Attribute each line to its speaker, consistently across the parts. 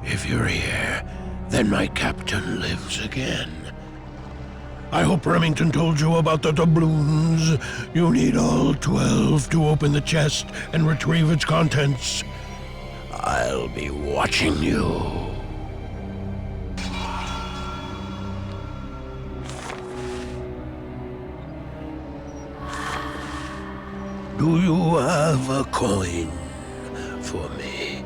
Speaker 1: If you're here, then my captain lives again. I hope Remington told you about the doubloons. You need all 12 to open the chest and retrieve its contents. I'll be watching you. Do you have a coin for me?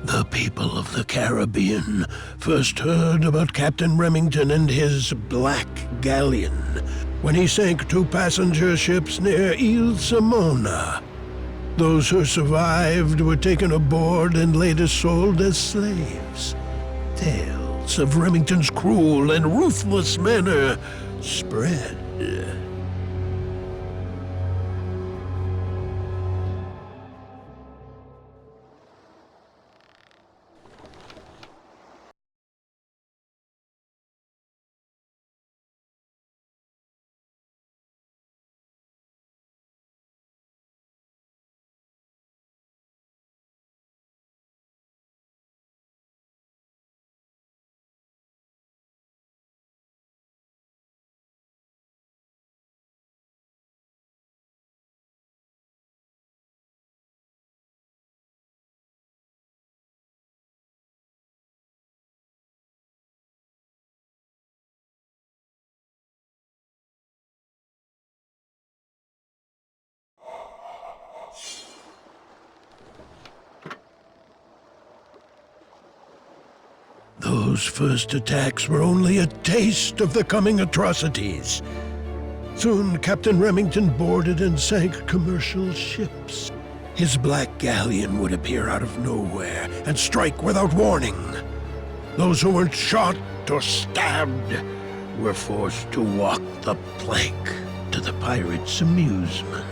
Speaker 1: The people of the Caribbean first heard about Captain Remington and his Black Galleon when he sank 2 passenger ships near Ile Simona. Those who survived were taken aboard and later sold as slaves. Tales of Remington's cruel and ruthless manner spread. Those first attacks were only a taste of the coming atrocities. Soon, Captain Remington boarded and sank commercial ships. His Black Galleon would appear out of nowhere and strike without warning. Those who weren't shot or stabbed were forced to walk the plank to the pirates' amusement.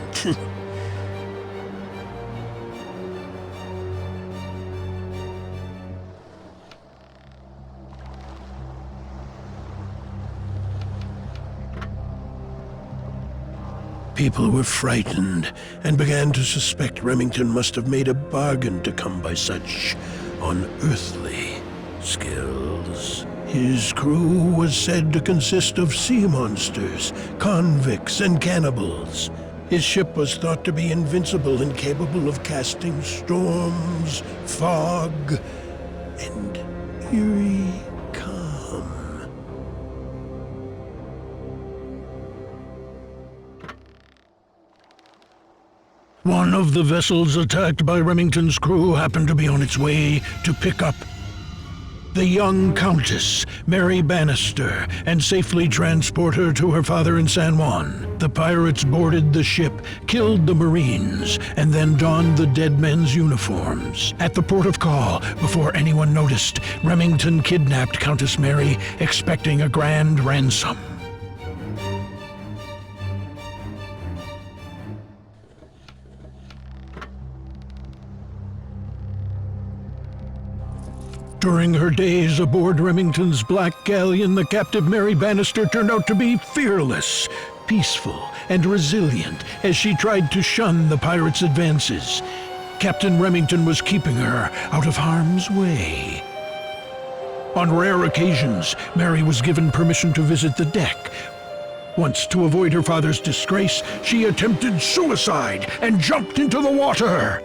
Speaker 1: People were frightened and began to suspect Remington must have made a bargain to come by such unearthly skills. His crew was said to consist of sea monsters, convicts, and cannibals. His ship was thought to be invincible and capable of casting storms, fog, and eerie calm. One of the vessels attacked by Remington's crew happened to be on its way to pick up the young Countess, Mary Bannister, and safely transport her to her father in San Juan. The pirates boarded the ship, killed the Marines, and then donned the dead men's uniforms. At the port of call, before anyone noticed, Remington kidnapped Countess Mary, expecting a grand ransom. During her days aboard Remington's Black Galleon, the captive Mary Bannister turned out to be fearless, peaceful, and resilient as she tried to shun the pirates' advances. Captain Remington was keeping her out of harm's way. On rare occasions, Mary was given permission to visit the deck. Once, to avoid her father's disgrace, she attempted suicide and jumped into the water.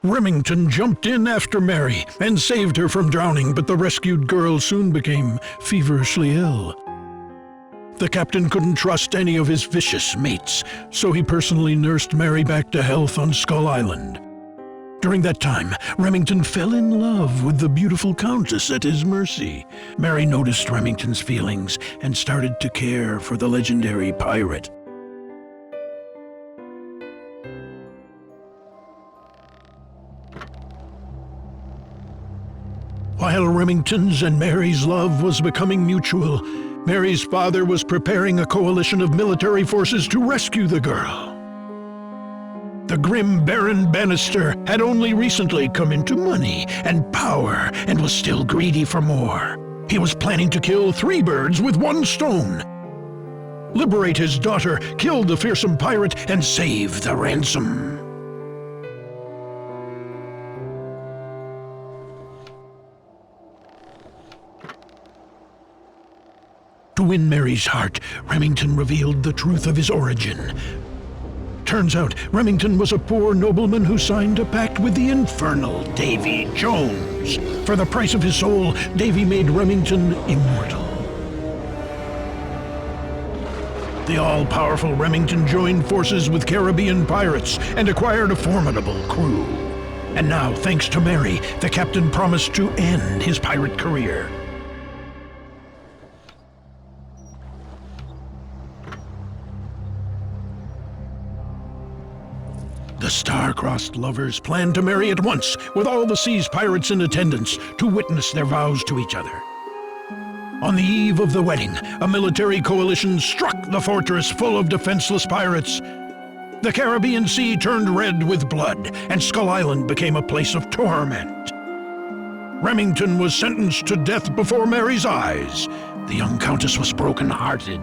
Speaker 1: Remington jumped in after Mary and saved her from drowning, but the rescued girl soon became feverishly ill. The captain couldn't trust any of his vicious mates, so he personally nursed Mary back to health on Skull Island. During that time, Remington fell in love with the beautiful countess at his mercy. Mary noticed Remington's feelings and started to care for the legendary pirate. While Remington's and Mary's love was becoming mutual, Mary's father was preparing a coalition of military forces to rescue the girl. The grim Baron Bannister had only recently come into money and power and was still greedy for more. He was planning to kill 3 birds with 1 stone. Liberate his daughter, kill the fearsome pirate, and save the ransom. To win Mary's heart, Remington revealed the truth of his origin. Turns out, Remington was a poor nobleman who signed a pact with the infernal Davy Jones. For the price of his soul, Davy made Remington immortal. The all-powerful Remington joined forces with Caribbean pirates and acquired a formidable crew. And now, thanks to Mary, the captain promised to end his pirate career. The star-crossed lovers planned to marry at once, with all the sea's pirates in attendance to witness their vows to each other. On the eve of the wedding, a military coalition struck the fortress full of defenseless pirates. The Caribbean Sea turned red with blood, and Skull Island became a place of torment. Remington was sentenced to death before Mary's eyes. The young countess was broken-hearted.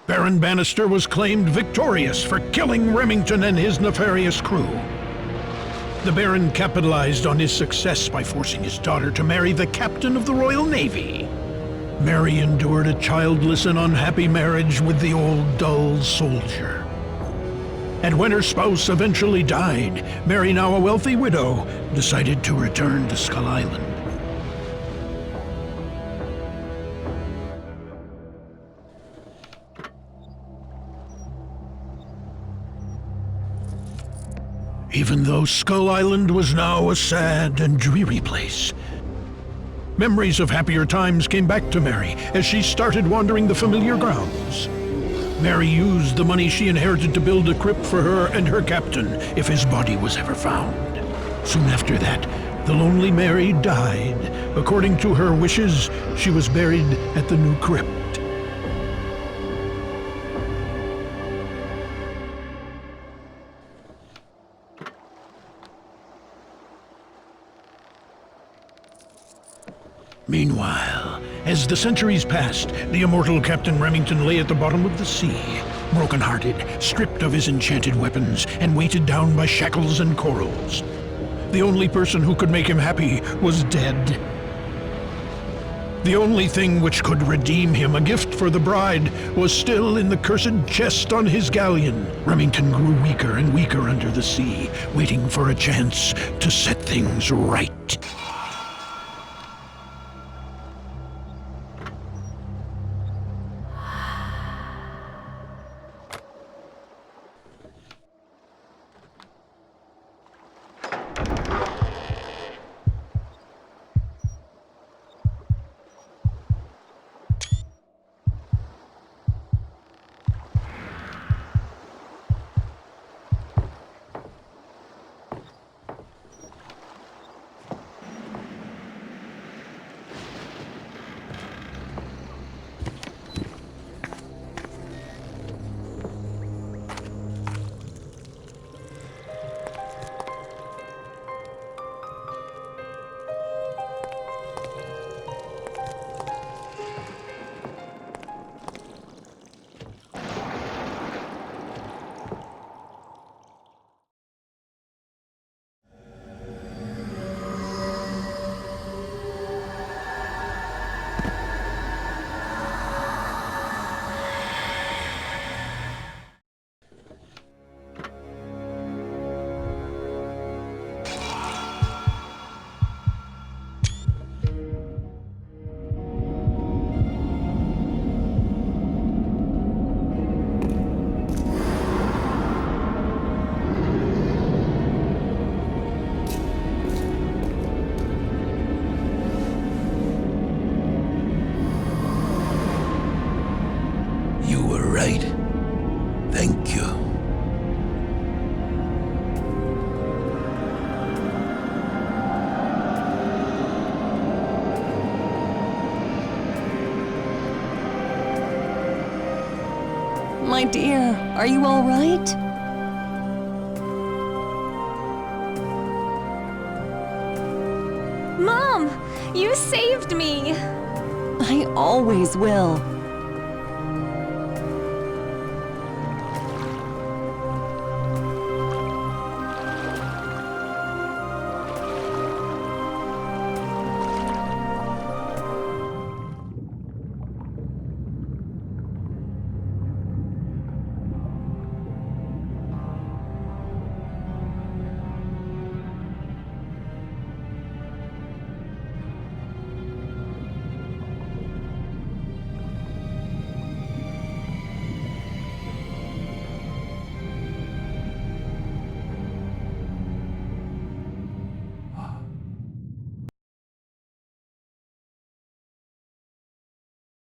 Speaker 1: Baron Bannister was claimed victorious for killing Remington and his nefarious crew. The Baron capitalized on his success by forcing his daughter to marry the captain of the Royal Navy. Mary endured a childless and unhappy marriage with the old, dull soldier. And when her spouse eventually died, Mary, now a wealthy widow, decided to return to Skull Island. Even though Skull Island was now a sad and dreary place, memories of happier times came back to Mary as she started wandering the familiar grounds. Mary used the money she inherited to build a crypt for her and her captain if his body was ever found. Soon after that, the lonely Mary died. According to her wishes, she was buried at the new crypt. Meanwhile, as the centuries passed, the immortal Captain Remington lay at the bottom of the sea, broken-hearted, stripped of his enchanted weapons, and weighted down by shackles and corals. The only person who could make him happy was dead. The only thing which could redeem him, a gift for the bride, was still in the cursed chest on his galleon. Remington grew weaker and weaker under the sea, waiting for a chance to set things right.
Speaker 2: right. Thank you.
Speaker 3: My dear, are you all right?
Speaker 4: Mom, you saved me!
Speaker 3: I always will.